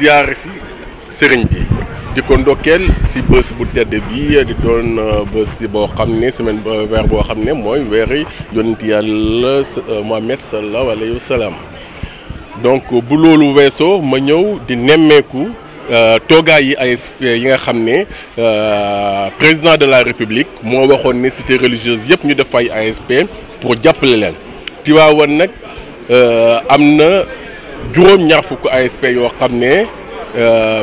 ziyaare si sëriñ bi di ko ndokkeel si bés bu tedd bi di doon bés boo xam ne semaine weer boo xam ne mooy weeri yonent yàlla Muhammad sallallahu alayhi wa sallam. Donc bu loolu weesoo ma ñëw di nemmeeku toogaay yi ASP yi nga xam ne président de la République moo waxoon ne cité religieuse yëpp ñu def ay ASP pour jàppale leen. Tivaouane nag am na juróom-ñaar fukk ASP yoo xam ne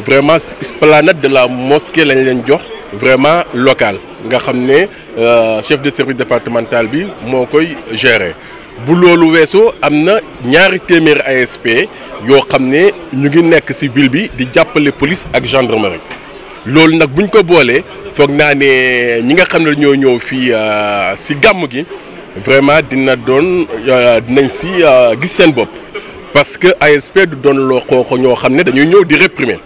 vraiment esplanade de la mosquée lañ leen jox vraiment local nga xam ne chef de service départemental bi moo koy gérer. Bu loolu weesoo am na ñaari téeméeri ASP yoo xam ne ñu ngi nekk ci ville bi di jàppale police ak gendarmerie loolu nag buñ ko boolee foog naa ne ñi nga xam ne ñoo ñëw fii ci gàmm gi vraiment dinañ ci gis seen bopp parce que ASP du doon loo xooxo ñoo xam ne dañuy ñëw di réprimer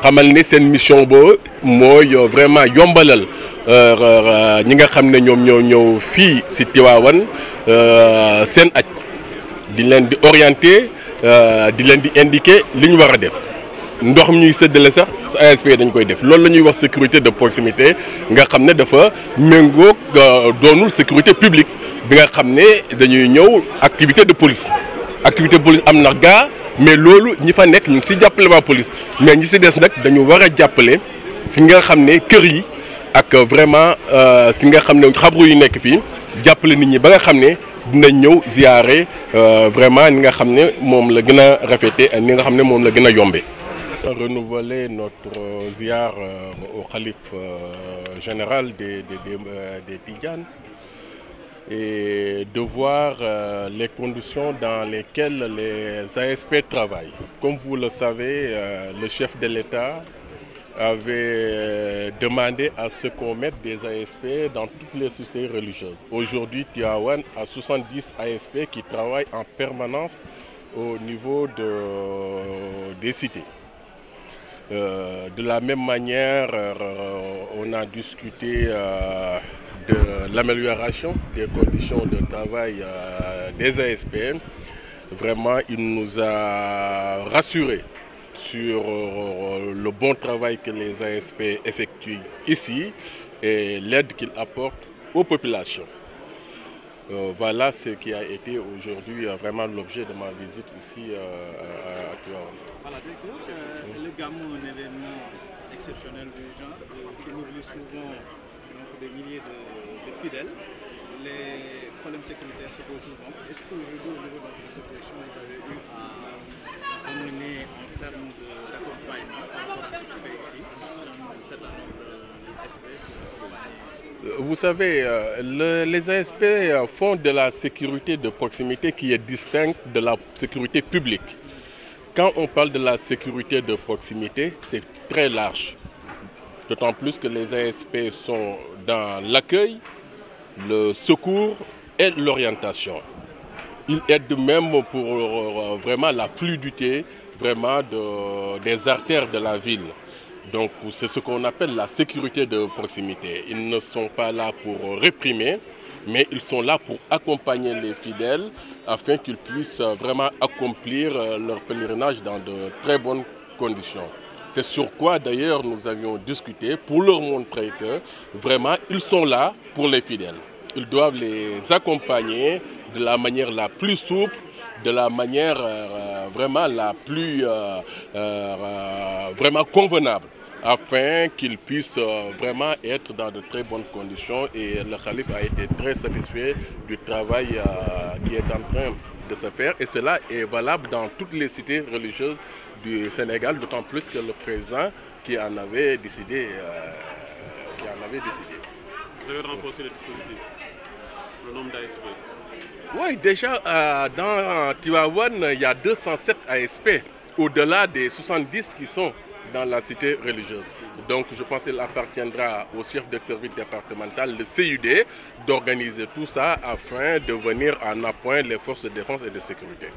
xamal ne seen mission boo mooy vraiment yombalal ñi nga xam ne ñoom ñoo ñëw fii ci Tivaouane seen aj di leen di orienter di leen di indiquer li ñu war a def ndox mi ñuy séddale sax ASP dañ koy def loolu la ñuy wax sécurité de proximité nga xam ne dafa méngóog doonul sécurité publique bi nga xam ne dañuy ñëw activité de police am na gaa mais loolu ñi fa nekk ñu ngi ci jàppale waa police mais ñi ci des nag dañu war a jàppale ci nga xam ne kër yi ak vraiment ci nga xam ne xabru yi nekk fii jàppale nit ñi ba nga xam ne dinañ ñëw ziyaare vraiment ni nga xam ne moom la gën a rafete ni nga xam ne moom la gën a yombe. Renouveler notre ziar au khalife général des Tidjanes et de voir les conditions dans lesquelles les ASP travaillent. Comme vous le savez, le chef de l'État avait demandé à ce qu'on mette des ASP dans toutes les sociétés religieuses. Aujourd'hui, Tivaouane a 70 ASP qui travaillent en permanence au niveau des cités. De la même manière, on a discuté de l'amélioration des conditions de travail des ASP. Vraiment, il nous a rassurés sur le bon travail que les ASP effectuent ici et l'aide qu'ils apportent aux populations. Voilà ce qui a été aujourd'hui vraiment l'objet de ma visite ici à Tivaouane. Voilà, le Gamou est un événement exceptionnel du genre qui mobilise souvent des milliers de fidèles. Les problèmes sécuritaires se posent souvent. Est-ce qu'aujourd'hui, au niveau de votre opération, vous avez eu à mener en termes d'accompagnement par rapport à ce qui se fait ici, dans un certain nombre d'espèces? Vous savez, les ASP font de la sécurité de proximité qui est distincte de la sécurité publique. Quand on parle de la sécurité de proximité, c'est très large. D'autant plus que les ASP sont dans l'accueil, le secours et l'orientation. Ils aident même pour vraiment la fluidité vraiment des artères de la ville. Donc c'est ce qu'on appelle la sécurité de proximité. Ils ne sont pas là pour réprimer, mais ils sont là pour accompagner les fidèles afin qu'ils puissent vraiment accomplir leur pèlerinage dans de très bonnes conditions. C'est sur quoi d'ailleurs nous avions discuté pour leur montrer que vraiment ils sont là pour les fidèles. Ils doivent les accompagner de la manière la plus souple, de la manière vraiment la plus vraiment convenable, afin qu'ils puissent vraiment être dans de très bonnes conditions. Et le calife a été très satisfait du travail qui est en train de se faire. Et cela est valable dans toutes les cités religieuses du Sénégal, d'autant plus que le président qui en avait décidé. Vous avez renforcé le dispositif, le nombre d'ASP? Oui, déjà dans Tivaouane, il y a 207 ASP, au-delà des 70 qui sont dans la cité religieuse. Donc je pense qu'il appartiendra au chef de service départemental, le CUD, d'organiser tout ça afin de venir en appoint les forces de défense et de sécurité.